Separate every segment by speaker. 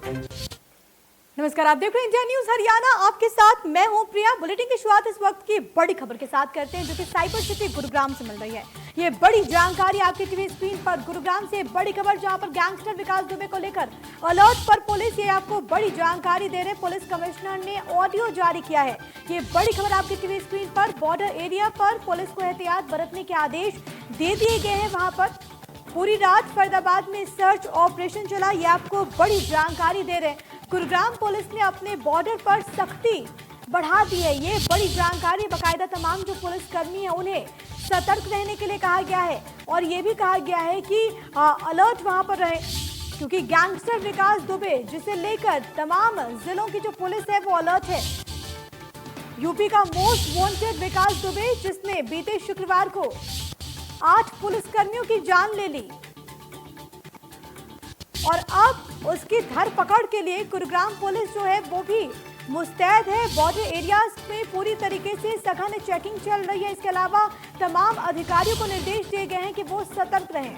Speaker 1: नमस्कार, आप देख रहे हैं इंडिया न्यूज हरियाणा। आपके साथ मैं हूं प्रिया। बुलेटिन की शुरुआत इस वक्त की बड़ी खबर के साथ करते हैं, जो कि साइबर सिटी गुरुग्राम से मिल रही है। ये बड़ी जानकारी आपकी टीवी स्क्रीन पर। गुरुग्राम से बड़ी खबर, जहां पर गैंगस्टर विकास दुबे को लेकर अलर्ट पर पुलिस। ये आपको बड़ी जानकारी दे रहे पुलिस कमिश्नर ने ऑडियो जारी किया है। ये बड़ी खबर आपकी टीवी स्क्रीन पर। बॉर्डर एरिया पर पुलिस को एहतियात बरतने के आदेश दे दिए गए हैं। वहां पर पूरी रात फरीदाबाद में सर्च ऑपरेशन चला। ये आपको बड़ी जानकारी दे रहे हैं। गुरुग्राम पुलिस ने अपने बॉर्डर पर सख्ती बढ़ा दी है। ये बड़ी जानकारी। बाकायदा तमाम जो पुलिसकर्मी है उन्हें सतर्क रहने के लिए कहा गया है, और ये भी कहा गया है कि अलर्ट वहां पर रहे, क्योंकि गैंगस्टर विकास दुबे जिसे लेकर तमाम जिलों की जो पुलिस है वो अलर्ट है। यूपी का मोस्ट वांटेड विकास दुबे, जिसने बीते शुक्रवार को 8 पुलिसकर्मियों की जान ले ली, और अब उसकी धरपकड़ के लिए गुरुग्राम पुलिस जो है वो भी मुस्तैद है। बॉर्डर एरियाज में पूरी तरीके से सघन चेकिंग चल रही है। इसके अलावा तमाम अधिकारियों को निर्देश दिए गए हैं कि वो सतर्क रहें।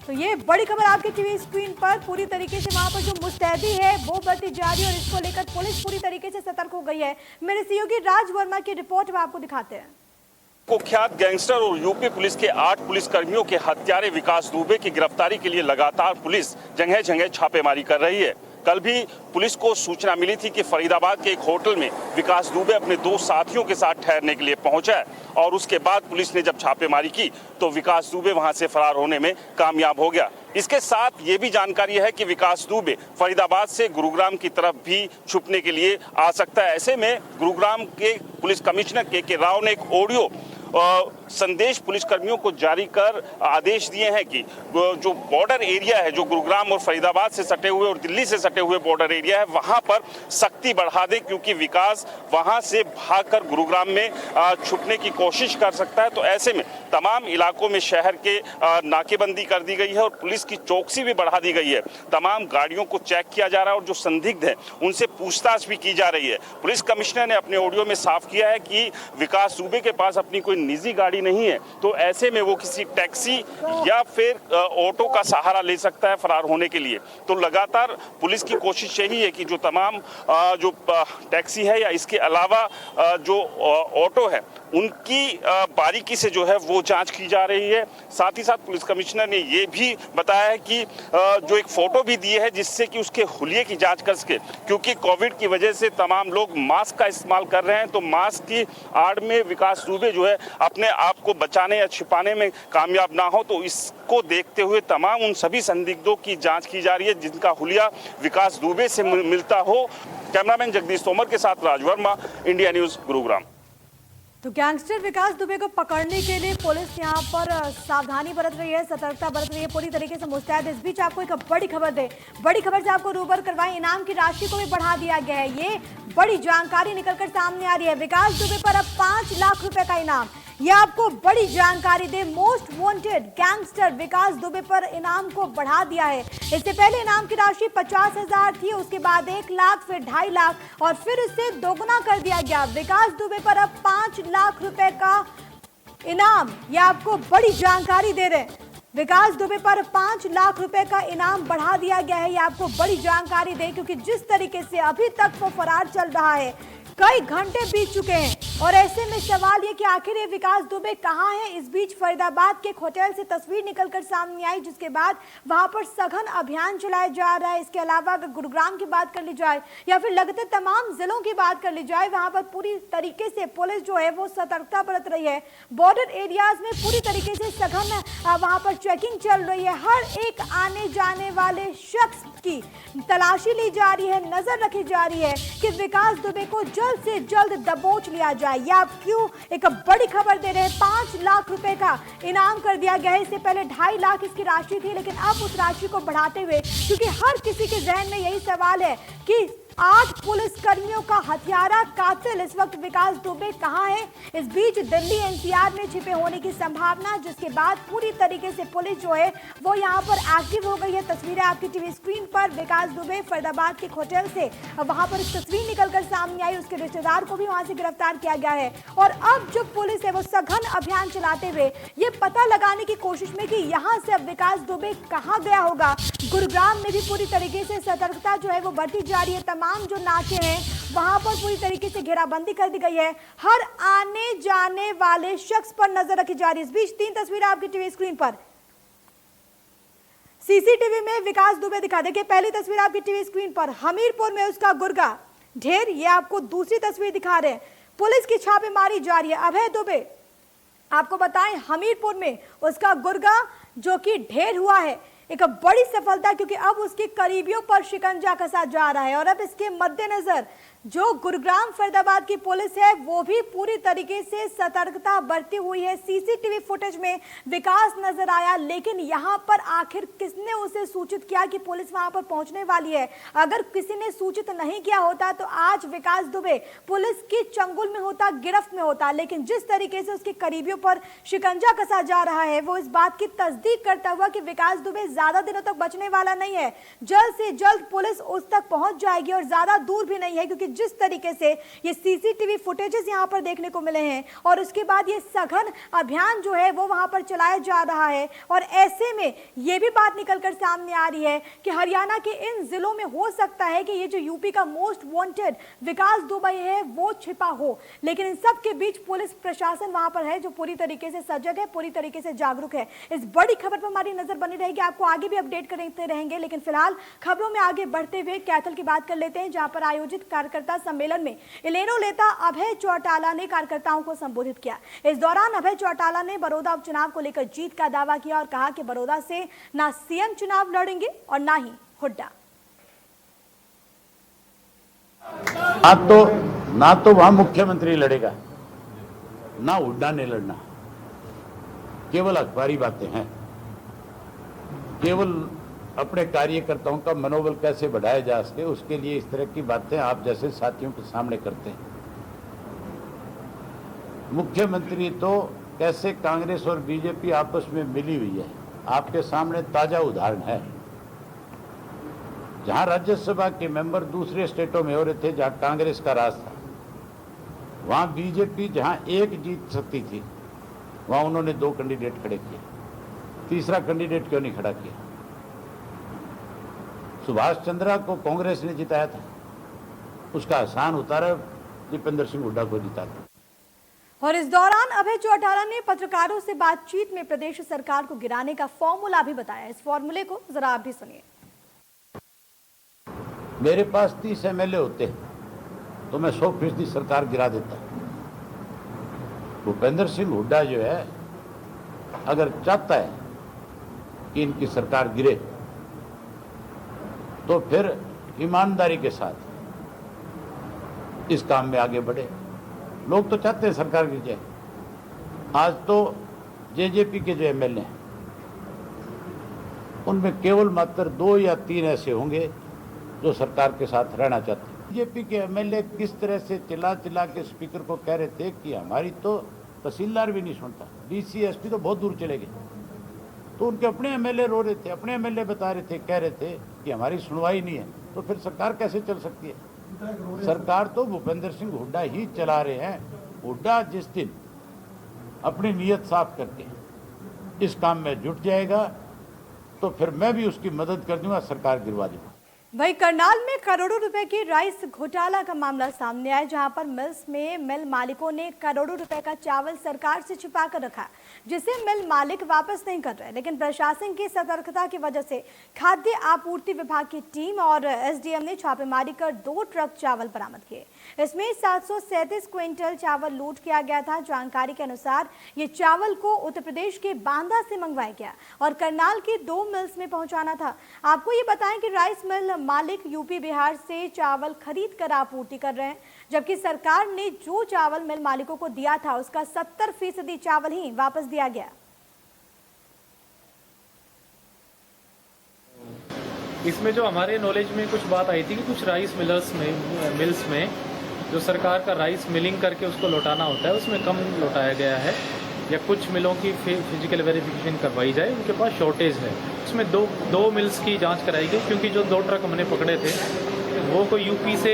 Speaker 1: तो ये बड़ी खबर आपकी टीवी स्क्रीन पर। पूरी तरीके से वहां पर जो मुस्तैदी है वो बढ़ती जा रही है, और इसको लेकर पुलिस पूरी तरीके से सतर्क हो गई है। मेरे सहयोगी राज वर्मा की रिपोर्ट में आपको दिखाते हैं।
Speaker 2: कुख्यात गैंगस्टर और यूपी पुलिस के 8 पुलिसकर्मियों के हत्यारे विकास दुबे की गिरफ्तारी के लिए लगातार पुलिस जगह जगह छापेमारी कर रही है। कल भी पुलिस को सूचना मिली थी कि फरीदाबाद के एक होटल में विकास दुबे अपने 2 साथियों के साथ ठहरने के लिए पहुंचा है, और उसके बाद पुलिस ने जब छापेमारी की तो विकास दुबे वहां से फरार होने में कामयाब हो गया। इसके साथ ये भी जानकारी है कि विकास दुबे फरीदाबाद से गुरुग्राम की तरफ भी छुपने के लिए आ सकता है। ऐसे में गुरुग्राम के पुलिस कमिश्नर के राव ने एक ऑडियो संदेश पुलिसकर्मियों को जारी कर आदेश दिए हैं कि जो बॉर्डर एरिया है, जो गुरुग्राम और फरीदाबाद से सटे हुए और दिल्ली से सटे हुए बॉर्डर एरिया है, वहां पर सख्ती बढ़ा दे, क्योंकि विकास वहां से भागकर गुरुग्राम में छुपने की कोशिश कर सकता है। तो ऐसे में तमाम इलाकों में शहर के नाकेबंदी कर दी गई है, और पुलिस की चौकसी भी बढ़ा दी गई है। तमाम गाड़ियों को चेक किया जा रहा है, और जो संदिग्ध हैं उनसे पूछताछ भी की जा रही है। पुलिस कमिश्नर ने अपने ऑडियो में साफ किया है कि विकास दुबे के पास अपनी कोई निजी गाड़ी नहीं है, तो ऐसे में वो किसी टैक्सी या फिर ऑटो का सहारा ले सकता है फरार होने के लिए। तो लगातार पुलिस की कोशिश यही है कि जो तमाम जो टैक्सी है या इसके अलावा जो ऑटो है उनकी बारीकी से जो है वो जांच की जा रही है। साथ ही साथ पुलिस कमिश्नर ने ये भी बताया है कि जो एक फोटो भी दी है जिससे कि उसके हुलिये की जांच कर सके, क्योंकि कोविड की वजह से तमाम लोग मास्क का इस्तेमाल कर रहे हैं। तो मास्क की आड़ में विकास दुबे जो है अपने आप को बचाने या छिपाने में कामयाब ना हो, तो इसको देखते हुए तमाम उन सभी संदिग्धों की जांच की जा रही है जिनका हुलिया विकास दुबे से मिलता हो। कैमरामैन जगदीश तोमर के साथ राज वर्मा, इंडिया न्यूज, गुरुग्राम।
Speaker 1: तो गैंगस्टर विकास दुबे को पकड़ने के लिए पुलिस यहां पर सावधानी बरत रही है, सतर्कता बरत रही है, पूरी तरीके से मुस्तैद। इस बीच आपको एक बड़ी खबर से आपको रूबर करवाएं। इनाम की राशि को भी बढ़ा दिया गया है। ये बड़ी जानकारी निकलकर सामने आ रही है। विकास दुबे पर अब 5 लाख रुपए का इनाम। यह आपको बड़ी जानकारी दे। मोस्ट वांटेड गैंगस्टर विकास दुबे पर इनाम को बढ़ा दिया है। इससे पहले इनाम की राशि 50,000 थी, उसके बाद 1 लाख, फिर 2.5 लाख, और फिर इसे दोगुना कर दिया गया। विकास दुबे पर अब 5 लाख रुपए का इनाम। यह आपको बड़ी जानकारी दे रहे हैं। विकास दुबे पर 5 लाख रुपए का इनाम बढ़ा दिया गया है। यह आपको बड़ी जानकारी दे, क्योंकि जिस तरीके से अभी तक वो फरार चल रहा है, कई घंटे बीत चुके हैं, और ऐसे में सवाल ये कि आखिर ये विकास दुबे कहाँ है। इस बीच फरीदाबाद के एक होटल से तस्वीर निकलकर सामने आई, जिसके बाद वहां पर सघन अभियान चलाया जा रहा है। इसके अलावा अगर गुरुग्राम की बात कर ली जाए या फिर लगते तमाम जिलों की बात कर ली जाए, वहां पर पूरी तरीके से पुलिस जो है वो सतर्कता बरत रही है। बॉर्डर एरियाज में पूरी तरीके से सघन वहां पर चेकिंग चल रही है। हर एक आने जाने वाले शख्स की तलाशी ली जा रही है, नजर रखी जा रही है कि विकास दुबे को जल्द से जल्द दबोच लिया जाए। या आप क्यों एक बड़ी खबर दे रहे हैं। 5 लाख रुपए का इनाम कर दिया गया है। इससे पहले 2.5 लाख इसकी राशि थी, लेकिन अब उस राशि को बढ़ाते हुए, क्योंकि हर किसी के जहन में यही सवाल है कि 8 पुलिस कर्मियों का हत्यारा कातिल इस वक्त विकास दुबे कहां है? इस बीच दिल्ली एनसीआर में छिपे होने की संभावना, जिसके बाद पूरी तरीके से पुलिस जो है वो यहां पर एक्टिव हो गई है। तस्वीरें आपकी टीवी स्क्रीन पर। विकास दुबे फरीदाबाद के एक होटल से वहां पर एक तस्वीर निकलकर सामने आई, उसके रिश्तेदार को भी वहां से गिरफ्तार किया गया है। और अब जो पुलिस है वो सघन अभियान चलाते हुए ये पता लगाने की कोशिश में कि यहां से अब विकास दुबे कहां गया होगा। गुरुग्राम में भी पूरी तरीके से सतर्कता जो है वो बढ़ती जा रही है। तमाम जो नाके हैं वहां पर पूरी तरीके से घेराबंदी कर दी गई है। हर आने जाने वाले शख्स पर नजर रखी जा रही है। इस बीच 3 तस्वीरें आपकी टीवी स्क्रीन पर सीसीटीवी में विकास दुबे दिखा। देखिए पहली तस्वीर आपकी टीवी स्क्रीन पर, हमीरपुर में उसका गुर्गा ढेर। ये आपको दूसरी तस्वीर दिखा रहे हैं, पुलिस की छापेमारी जारी है। अभय दुबे, आपको बताएं हमीरपुर में उसका गुर्गा जो कि ढेर हुआ है, एक बड़ी सफलता, क्योंकि अब उसके करीबियों पर शिकंजा कसा जा रहा है। और अब इसके मद्देनजर जो गुरुग्राम फरीदाबाद की पुलिस है वो भी पूरी तरीके से सतर्कता बरती हुई है। सीसीटीवी फुटेज में विकास नजर आया, लेकिन यहां पर आखिर किसने उसे सूचित किया कि पुलिस वहां पर पहुंचने वाली है? अगर किसी ने सूचित नहीं किया होता तो आज विकास दुबे पुलिस की चंगुल में होता, गिरफ्त में होता। लेकिन जिस तरीके से उसके करीबियों पर शिकंजा कसा जा रहा है वो इस बात की तस्दीक करता हुआ कि विकास दुबे ज्यादा दिनों तक बचने वाला नहीं है। जल्द से जल्द पुलिस उस तक पहुंच जाएगी और ज्यादा दूर भी नहीं है, क्योंकि जिस तरीके से ये सीसीटीवी फुटेजेस यहां पर देखने को मिले हैं और उसके बाद ये सघन अभियान जो है वो वहां पर चलाया जा रहा है। और ऐसे में ये भी बात निकलकर सामने आ रही है कि हरियाणा के इन जिलों में हो सकता है कि ये जो यूपी का मोस्ट वांटेड विकास दुबे है वो छिपा हो। लेकिन इन सब के बीच पुलिस प्रशासन वहां पर है जो पूरी तरीके से सजग है, पूरी तरीके से जागरूक है। इस बड़ी खबर पर हमारी नजर बनी रहेगी, आपको आगे भी अपडेट करते रहेंगे। लेकिन फिलहाल खबरों में आगे बढ़ते हुए कैथल की बात कर लेते हैं, जहां पर आयोजित कार्यकर्ता सम्मेलन में इलेनो नेता अभय चौटाला ने कार्यकर्ताओं को संबोधित किया। इस दौरान अभय चौटाला ने बड़ौदा उपचुनाव को लेकर जीत का दावा किया और कहा कि बड़ौदा से ना सीएम चुनाव लड़ेंगे और ना ही हुड्डा।
Speaker 3: ना तो वहां मुख्यमंत्री लड़ेगा, ना हुड्डा ने लड़ना, केवल अखबारी बातें हैं। केवल अपने कार्यकर्ताओं का मनोबल कैसे बढ़ाया जा सके उसके लिए इस तरह की बातें आप जैसे साथियों के सामने करते हैं। मुख्यमंत्री तो कैसे कांग्रेस और बीजेपी आपस में मिली हुई है, आपके सामने ताजा उदाहरण है। जहां राज्यसभा के मेंबर दूसरे स्टेटों में हो रहे थे जहां कांग्रेस का राज था, वहां बीजेपी जहां एक जीत सकती थी वहां उन्होंने 2 कैंडिडेट खड़े किए, तीसरा कैंडिडेट क्यों नहीं खड़ा किया? सुभाष चंद्रा को कांग्रेस ने जिताया था, उसका आसान उतारा दीपेंद्र सिंह हुड्डा को जिता दिया।
Speaker 1: और इस दौरान अभय चौटाला ने पत्रकारों से बातचीत में प्रदेश सरकार को गिराने का फॉर्मूला भी बताया। इस फॉर्मूले को जरा आप भी सुनिए।
Speaker 3: मेरे पास 30 एमएलए होते तो मैं 100% सरकार गिरा देता। भूपेंद्र सिंह हुड्डा जो है अगर चाहता है कि इनकी सरकार गिरे तो फिर ईमानदारी के साथ इस काम में आगे बढ़े। लोग तो चाहते हैं सरकार गिर जाए। आज तो जेजेपी के जो एमएलए हैं उनमें केवल मात्र 2 या 3 ऐसे होंगे जो सरकार के साथ रहना चाहते हैं। बीजेपी के एमएलए किस तरह से चिल्ला चिल्ला के स्पीकर को कह रहे थे कि हमारी तो तहसीलदार भी नहीं सुनता, डीसी एसपी तो बहुत दूर चले गए। तो उनके अपने एमएलए रो रहे थे, अपने एमएलए बता रहे थे, कह रहे थे कि हमारी सुनवाई नहीं है। तो फिर सरकार कैसे चल सकती है? सरकार तो भूपेंद्र सिंह हुड्डा ही चला रहे हैं। हुड्डा जिस दिन अपनी नीयत साफ करके इस काम में जुट जाएगा तो फिर मैं भी उसकी मदद कर दूंगा, सरकार गिरवा दूंगा।
Speaker 1: वही करनाल में करोड़ों रुपए की राइस घोटाला का मामला सामने आया, जहां पर मिल्स में मिल मालिकों ने करोड़ों रुपए का चावल सरकार से छिपा कर रखा, जिसे मिल मालिक वापस नहीं कर रहे। लेकिन प्रशासन की सतर्कता की वजह से खाद्य आपूर्ति विभाग की टीम और एसडीएम ने छापेमारी कर 2 ट्रक चावल बरामद किए। इसमें 737 क्विंटल चावल लूट किया गया था। जानकारी के अनुसार ये चावल को उत्तर प्रदेश के बांदा से मंगवाया गया और करनाल के 2 मिल्स में पहुंचाना था। आपको ये बताएं कि राइस मिल मालिक यूपी बिहार से चावल खरीद कर आपूर्ति कर रहे हैं, जबकि सरकार ने जो चावल मिल मालिकों को दिया था उसका 70% चावल ही वापस दिया गया।
Speaker 4: इसमें जो हमारे नॉलेज में कुछ बात आई थी कि कुछ राइस मिल्स में जो सरकार का राइस मिलिंग करके उसको लौटाना होता है उसमें कम लौटाया गया है, या कुछ मिलों की फिजिकल वेरिफिकेशन करवाई जाए, उनके पास शॉर्टेज है। उसमें दो मिल्स की जांच कराई गई, क्योंकि जो 2 ट्रक हमने पकड़े थे वो कोई यूपी से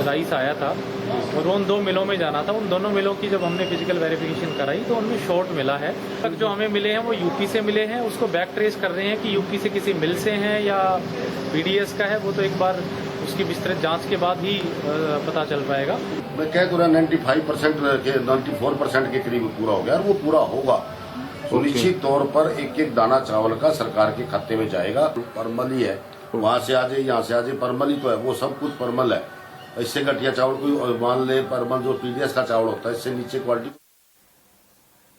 Speaker 4: राइस आया था और उन 2 मिलों में जाना था। उन दोनों मिलों की जब हमने फिजिकल वेरिफिकेशन कराई तो उनमें शॉर्ट मिला है। तक जो हमें मिले हैं वो यूपी से मिले हैं, उसको बैक ट्रेस कर रहे हैं कि यूपी से किसी मिल से हैं या पीडीएस का है, वो तो एक बार उसकी विस्तृत जांच के बाद ही पता चल पाएगा।
Speaker 5: मैं कह तो रहा 95% के 94% के करीब पूरा हो गया और वो पूरा होगा। सुनिश्चित तौर पर एक दाना चावल का सरकार के खाते में जाएगा। परमल ही है, वहाँ से आ जाए यहाँ से आ जाए, परमल ही तो है, वो सब कुछ परमल है। इससे घटिया चावल कोई मान ले, परमल जो पीडीएस का चावल होता है इससे नीचे क्वालिटी।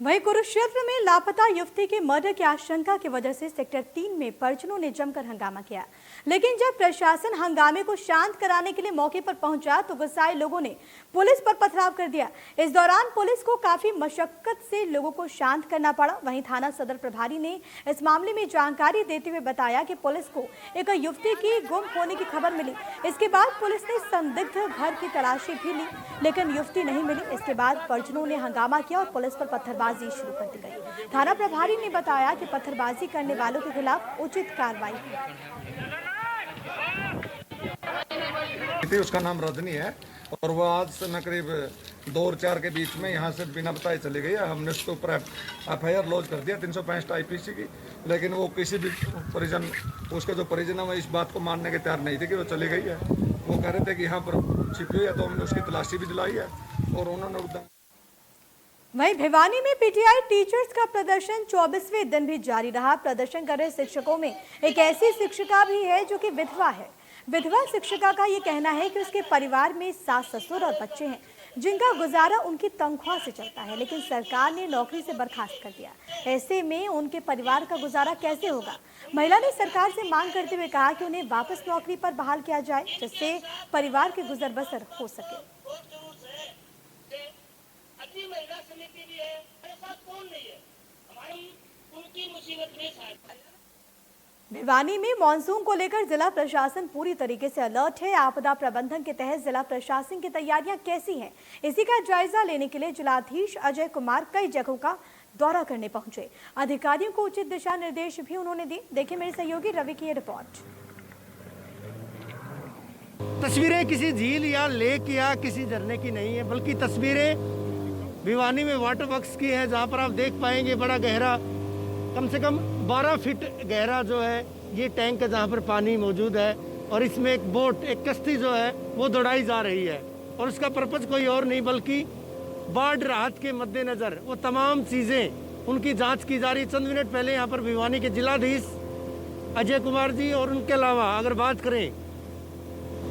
Speaker 1: वहीं कुरुक्षेत्र में लापता युवती के मर्डर की आशंका की वजह से सेक्टर 3 में परिजनों ने जमकर हंगामा किया, लेकिन जब प्रशासन हंगामे को शांत कराने के लिए मौके पर पहुंचा तो गुस्साए लोगों ने पुलिस पर पथराव कर दिया। इस दौरान पुलिस को काफी मशक्कत से लोगों को शांत करना पड़ा। वहीं थाना सदर प्रभारी ने इस मामले में जानकारी देते हुए बताया कि पुलिस को एक युवती की गुम होने की खबर मिली। इसके बाद पुलिस ने संदिग्ध घर की तलाशी भी ली, लेकिन युवती नहीं मिली। इसके बाद परिजनों ने हंगामा किया और पुलिस पर पत्थरबाजी शुरू कर दी गई। थाना प्रभारी ने बताया कि पत्थरबाजी करने वालों के खिलाफ उचित कार्रवाई
Speaker 6: की। उसका नाम रजनी है और वो आज से मैं करीब 2 और 4 के बीच में यहाँ से बिना बताए चली गई है। हमने उसके ऊपर FIR लॉन्च कर दिया 365 IPC की, लेकिन वो किसी भी परिजन, उसके जो परिजन है वो इस बात को मानने के तैयार नहीं थे कि वो चली गई है। वो कह रहे थे कि यहाँ पर छिपी हुई है, तो हमने उसकी तलाशी भी दिलाई है और उन्होंने उधर।
Speaker 1: वहीं भिवानी में पीटीआई टीचर्स का प्रदर्शन 24वें दिन भी जारी रहा। प्रदर्शन कर रहे शिक्षकों में एक ऐसी शिक्षिका भी है जो कि विधवा है। विधवा शिक्षिका का ये कहना है कि उसके परिवार में सास ससुर और बच्चे हैं, जिनका गुजारा उनकी तनख्वाह से चलता है, लेकिन सरकार ने नौकरी से बर्खास्त कर दिया। ऐसे में उनके परिवार का गुजारा कैसे होगा? महिला ने सरकार से मांग करते हुए कहा कि उन्हें वापस नौकरी पर बहाल किया जाए, जिससे परिवार की गुजर बसर हो सके।
Speaker 7: महिला समिति भी है, हमारे साथ कौन नहीं है, हमारी उनकी मुसीबत में साथ।
Speaker 1: भिवानी में मॉनसून को लेकर जिला प्रशासन पूरी तरीके से अलर्ट है। आपदा प्रबंधन के तहत जिला प्रशासन की तैयारियां कैसी हैं, इसी का जायजा लेने के लिए जिलाधीश अजय कुमार कई जगहों का दौरा करने पहुंचे। अधिकारियों को उचित दिशा निर्देश भी उन्होंने दिए। देखिए मेरे सहयोगी रवि की रिपोर्ट।
Speaker 8: तस्वीरें किसी झील या लेक या किसी झरने की नहीं है, बल्कि तस्वीरें भिवानी में वाटर वर्क्स की है, जहाँ पर आप देख पाएंगे बड़ा गहरा, कम से कम 12 फीट गहरा जो है ये टैंक है, जहाँ पर पानी मौजूद है और इसमें एक बोट, एक कश्ती जो है वो दौड़ाई जा रही है और उसका पर्पज कोई और नहीं बल्कि बाढ़ राहत के मद्देनजर वो तमाम चीज़ें उनकी जांच की जा रही। चंद मिनट पहले यहाँ पर भिवानी के जिलाधीश अजय कुमार जी और उनके अलावा अगर बात करें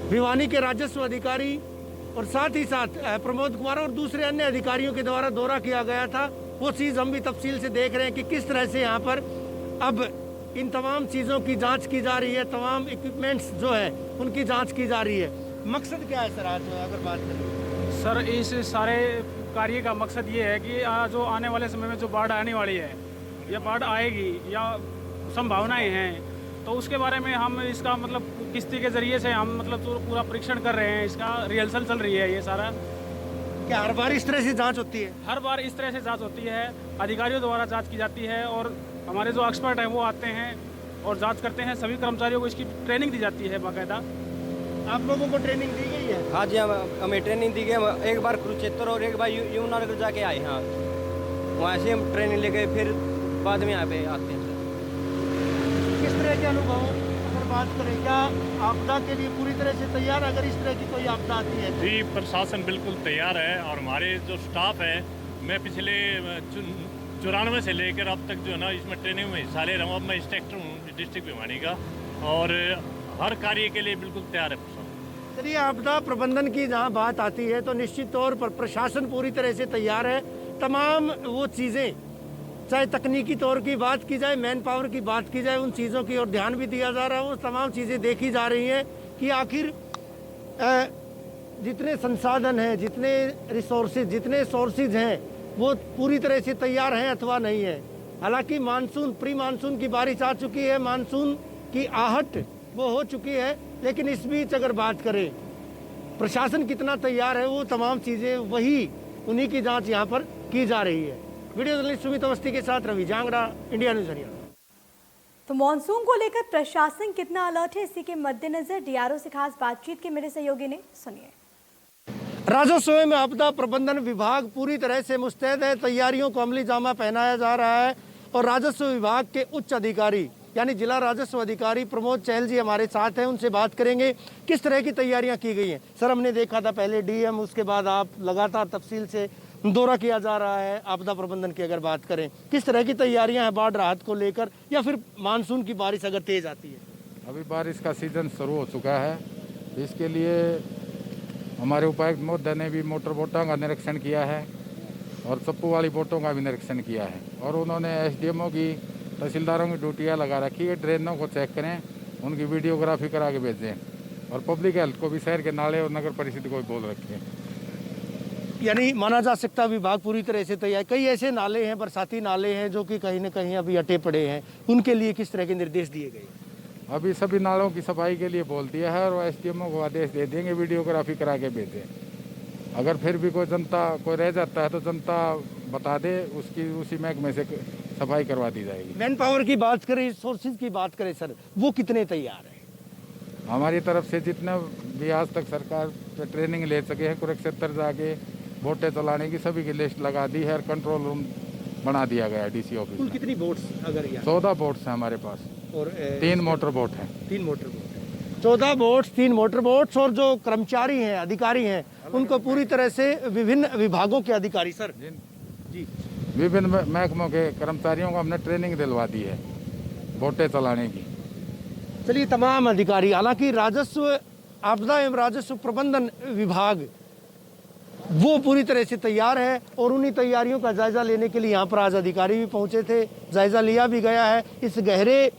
Speaker 8: भिवानी के राजस्व अधिकारी और साथ ही साथ प्रमोद कुमार और दूसरे अन्य अधिकारियों के द्वारा दौरा किया गया था, वो चीज़ हम भी तफसील से देख रहे हैं कि किस तरह से यहाँ पर अब इन तमाम चीज़ों की जांच की जा रही है, तमाम इक्विपमेंट्स जो है उनकी जांच की जा रही है। मकसद क्या है सर आज अगर बात करें?
Speaker 9: सर इस सारे कार्य का मकसद ये है कि जो आने वाले समय में जो बाढ़ आने वाली है या बाढ़ आएगी या संभावनाएं हैं, तो उसके बारे में हम इसका मतलब किस्ती के जरिए से हम मतलब पूरा परीक्षण कर रहे हैं। इसका रिहर्सल चल रही है। ये सारा
Speaker 8: क्या हर बार इस तरह से जांच होती है?
Speaker 9: हर बार इस तरह से जांच होती है, अधिकारियों द्वारा जांच की जाती है और हमारे जो एक्सपर्ट हैं वो आते हैं और जांच करते हैं। सभी कर्मचारियों को इसकी ट्रेनिंग दी जाती है बाकायदा।
Speaker 8: आप लोगों को ट्रेनिंग दी गई है?
Speaker 10: हाँ जी, हमें ट्रेनिंग दी गई। एक बार कुरुक्षेत्र और एक बार यमुनानगर जाके आए हैं, वहाँ से हम ट्रेनिंग लेके फिर बाद में यहाँ पे आते हैं।
Speaker 8: किस तरह के अनुभव अगर बात करें, क्या आपदा के लिए पूरी तरह से तैयार अगर इस तरह की कोई आपदा आती है?
Speaker 11: जी, प्रशासन बिल्कुल तैयार है और हमारे जो स्टाफ है, मैं पिछले 94 से लेकर अब तक जो है ना इसमें ट्रेनिंग में हिस्सा ले रहा हूँ। अब मैं इंस्ट्रक्टर हूँ डिस्ट्रिक्ट भिवानी का और हर कार्य के लिए बिल्कुल तैयार है प्रशासन।
Speaker 8: चलिए, आपदा प्रबंधन की जहाँ बात आती है तो निश्चित तौर पर प्रशासन पूरी तरह से तैयार है। तमाम वो चीज़ें, चाहे तकनीकी तौर की बात की जाए, मैन पावर की बात की जाए, उन चीज़ों की ओर ध्यान भी दिया जा रहा है। वो तमाम चीज़ें देखी जा रही हैं कि आखिर जितने संसाधन हैं, जितने रिसोर्सेज, जितने सोर्सेज हैं वो पूरी तरह से तैयार हैं अथवा नहीं है। हालांकि मानसून, प्री मानसून की बारिश आ चुकी है, मानसून की आहट वो हो चुकी है। लेकिन इस बीच अगर बात करें प्रशासन कितना तैयार है, वो तमाम चीज़ें वही उन्हीं की जांच यहाँ पर की जा रही है। वीडियो जर्नलिस्ट सुमित अवस्थी के साथ रवि जांगड़ा, इंडिया न्यूज़ हरियाणा।
Speaker 1: तो मॉनसून को लेकर प्रशासन कितना अलर्ट है, इसी के मद्देनजर डीआरओ से खास बातचीत की मेरे सहयोगी ने, सुनिए।
Speaker 8: राजस्व एवं आपदा प्रबंधन विभाग पूरी तरह से मुस्तैद है। तैयारियों को अमली जामा पहनाया जा रहा है और राजस्व विभाग के उच्च अधिकारी यानी जिला राजस्व अधिकारी प्रमोद चहल जी हमारे साथ हैं। उनसे बात करेंगे किस तरह की तैयारियां की गई हैं। सर, हमने देखा था पहले डीएम, उसके बाद आप लगातार तफसील से दौरा किया जा रहा है आपदा प्रबंधन की। अगर बात करें किस तरह की तैयारियां हैं बाढ़ राहत को लेकर, या फिर मानसून की बारिश अगर तेज आती है?
Speaker 12: अभी बारिश का सीजन शुरू हो चुका है, इसके लिए हमारे उपायुक्त महोदय ने भी मोटर बोटों का निरीक्षण किया है और चप्पू वाली बोटों का भी निरीक्षण किया है और उन्होंने एसडीएमओ की, तहसीलदारों की ड्यूटियाँ लगा रखी है। ड्रेनों को चेक करें, उनकी वीडियोग्राफी करा के भेजें और पब्लिक हेल्थ को भी शहर के नाले और नगर परिषद को भी बोल रखें।
Speaker 8: यानी माना जा सकता विभाग पूरी तरह से तैयार। कई ऐसे नाले हैं, बरसाती नाले हैं जो कि कहीं न कहीं अभी अटे पड़े हैं, उनके लिए किस तरह के निर्देश दिए गए?
Speaker 12: अभी सभी नालों की सफाई के लिए बोल दिया है और एसडीएमओ को आदेश दे देंगे वीडियोग्राफी करा के भेजें। अगर फिर भी कोई रह जाता है तो जनता बता दे, उसी महकमे से सफाई करवा दी जाएगी।
Speaker 8: मैन पावर की बात करें, सोर्सेज की बात करें सर, वो कितने तैयार हैं?
Speaker 12: हमारी तरफ से जितने भी आज तक सरकार पे ट्रेनिंग ले सके हैं, कुरुक्षेत्र जाके बोटें चलाने की सभी की लिस्ट लगा दी है और कंट्रोल रूम बना दिया गया है डीसी ऑफिस में।
Speaker 8: कितनी बोट्स अगर
Speaker 12: 14 बोट्स हैं हमारे पास
Speaker 8: और
Speaker 12: 3 मोटर बोट हैं।
Speaker 8: 3 मोटर बोट है। 14 बोट्स, 3 मोटर बोट्स और जो कर्मचारी हैं, अधिकारी हैं, उनको पूरी तरह से विभिन्न विभागों के अधिकारी सर जी
Speaker 12: विभिन्न महकमों के कर्मचारियों को हमने ट्रेनिंग दिलवा दी है बोटें चलाने की।
Speaker 8: चलिए, तमाम अधिकारी, हालांकि राजस्व आपदा एवं राजस्व प्रबंधन विभाग वो पूरी तरह से तैयार है और उन्हीं तैयारियों का जायजा लेने के लिए यहाँ पर आज अधिकारी भी पहुँचे थे। जायजा लिया भी गया है। इस गहरे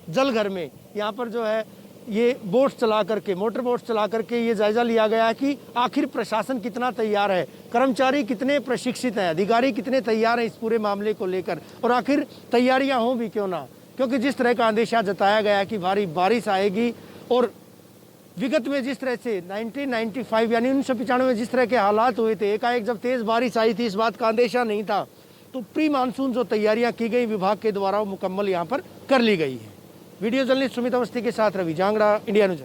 Speaker 8: जलघर में यहाँ पर जो है ये बोट चला करके, मोटर बोट चला करके ये जायजा लिया गया है कि आखिर प्रशासन कितना तैयार है, कर्मचारी कितने प्रशिक्षित हैं, अधिकारी कितने तैयार हैं इस पूरे मामले को लेकर, और आखिर तैयारियां हों भी क्यों ना, क्योंकि जिस तरह का अंदेशा जताया गया है कि भारी बारिश आएगी और विगत में जिस तरह से 1995 यानी 1995 में जिस तरह के हालात हुए थे, एकाएक जब तेज़ बारिश आई थी, इस बात का अंदेशा नहीं था। तो प्री मानसून जो तैयारियां की गई विभाग के द्वारा वो मुकम्मल यहाँ पर कर ली गई है। वीडियो जर्नलिस्ट सुमित अवस्थी के साथ रवि जांगड़ा, इंडिया न्यूज़।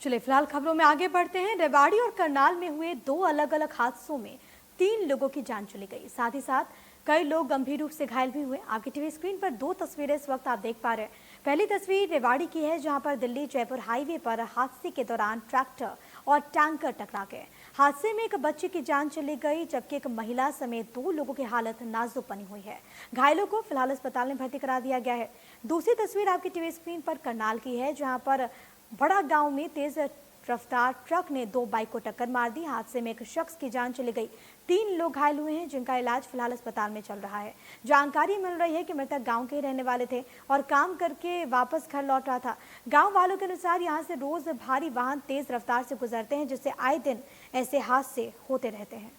Speaker 1: चलिए फिलहाल खबरों में आगे बढ़ते हैं। रेवाड़ी और करनाल में हुए 2 अलग अलग हादसों में 3 लोगों की जान चली गई, साथ ही साथ कई लोग गंभीर रूप से घायल भी हुए। आपकी टीवी स्क्रीन पर 2 तस्वीरें इस वक्त आप देख पा रहे हैं। पहली तस्वीर रेवाड़ी की है, जहां पर दिल्ली जयपुर हाईवे पर हादसे के दौरान ट्रैक्टर और टैंकर टकरा गए। हादसे में एक बच्चे की जान चली गई, जबकि एक महिला समेत 2 लोगों की हालत नाजुक बनी हुई है। घायलों को फिलहाल अस्पताल में भर्ती करा दिया गया है। दूसरी तस्वीर आपकी टीवी स्क्रीन पर करनाल की है, जहां पर बड़ा गांव में तेज रफ्तार ट्रक ने 2 बाइक को टक्कर मार दी। हादसे में एक शख्स की जान चली गई, 3 लोग घायल हुए हैं, जिनका इलाज फिलहाल अस्पताल में चल रहा है। जानकारी मिल रही है कि मृतक गांव के रहने वाले थे और काम करके वापस घर लौट रहा था। गांव वालों के अनुसार यहां से रोज भारी वाहन तेज रफ्तार से गुजरते हैं, जिससे आए दिन ऐसे हादसे होते रहते हैं।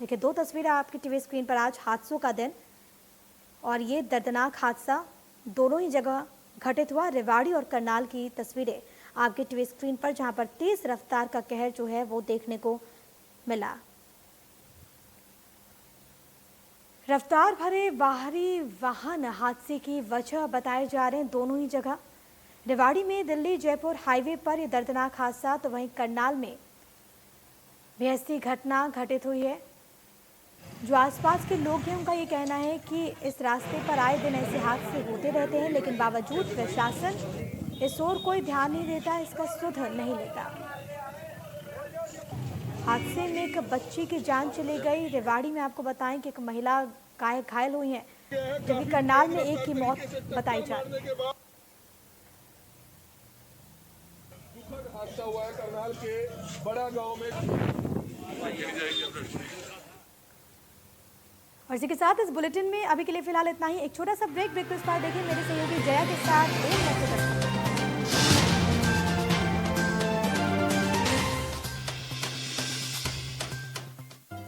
Speaker 1: देखिए 2 तस्वीरें आपकी टीवी स्क्रीन पर। आज हादसों का दिन और ये दर्दनाक हादसा दोनों ही जगह घटित हुआ। रेवाड़ी और करनाल की तस्वीरें आपके टीवी स्क्रीन पर, जहां पर तेज रफ्तार का कहर जो है वो देखने को मिला। रफ्तार भरे भारी वाहन हादसे की वजह बताए जा रहे हैं दोनों ही जगह। रेवाड़ी में दिल्ली जयपुर हाईवे पर यह दर्दनाक हादसा, तो वहीं करनाल में भी ऐसी घटना घटित हुई है। जो आसपास के लोग हैं उनका ये कहना है कि इस रास्ते पर आए दिन ऐसे हादसे होते रहते हैं, लेकिन बावजूद प्रशासन इस ओर कोई ध्यान नहीं देता, इसका सुध नहीं लेता। हादसे में एक बच्ची की जान चली गई। रेवाड़ी में आपको बताएं कि एक महिला घायल हुई है, जबकि करनाल में एक की मौत बताई जा रही है।
Speaker 13: हादसा हुआ है करनाल के बड़ा गांव में।
Speaker 1: और इसी के साथ इस बुलेटिन में अभी के लिए फिलहाल इतना ही। एक छोटा सा ब्रेक के बाद देखिए मेरे सहयोगी जया के साथ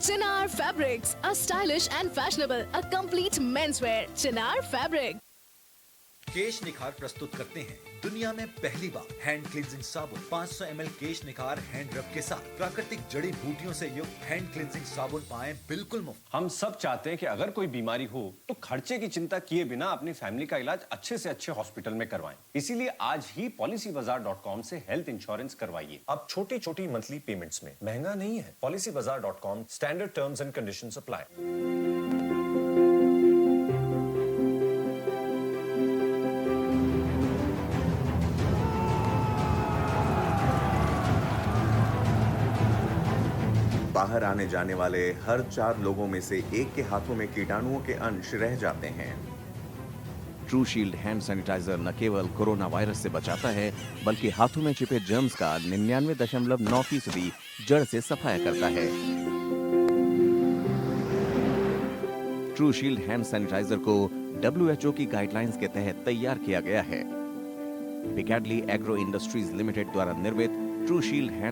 Speaker 14: Chinar Fabrics, a stylish and fashionable, a complete menswear. Chinar Fabric.
Speaker 15: केश निखार प्रस्तुत करते हैं दुनिया में पहली बार हैंड क्लींजिंग साबुन 500 ml केश निखार हैंड रब के साथ प्राकृतिक जड़ी बूटियों से युक्त हैंड क्लींजिंग साबुन पाएं बिल्कुल मुफ्त।
Speaker 16: हम सब चाहते हैं कि अगर कोई बीमारी हो तो खर्चे की चिंता किए बिना अपनी फैमिली का इलाज अच्छे से अच्छे हॉस्पिटल में करवाएं। इसीलिए आज ही policybazaar.com से हेल्थ इंश्योरेंस करवाइए। अब छोटी छोटी मंथली पेमेंट्स में महंगा नहीं है। policybazaar.com, standard terms and conditions apply.
Speaker 17: बाहर आने जाने वाले हर 4 लोगों में से एक के हाथों में कीटाणुओं के अंश रह जाते हैं।
Speaker 18: ट्रू शील्ड हैंड सैनिटाइजर न केवल कोरोना वायरस से बचाता है बल्कि हाथों में छिपे जर्म्स का 99.9% जड़ से सफाया करता है। ट्रू शील्ड हैंड सैनिटाइजर को WHO की गाइडलाइंस के तहत तैयार किया गया है। पिकैडली एग्रो इंडस्ट्रीज लिमिटेड द्वारा निर्मित ट्रू शील्ड हैंड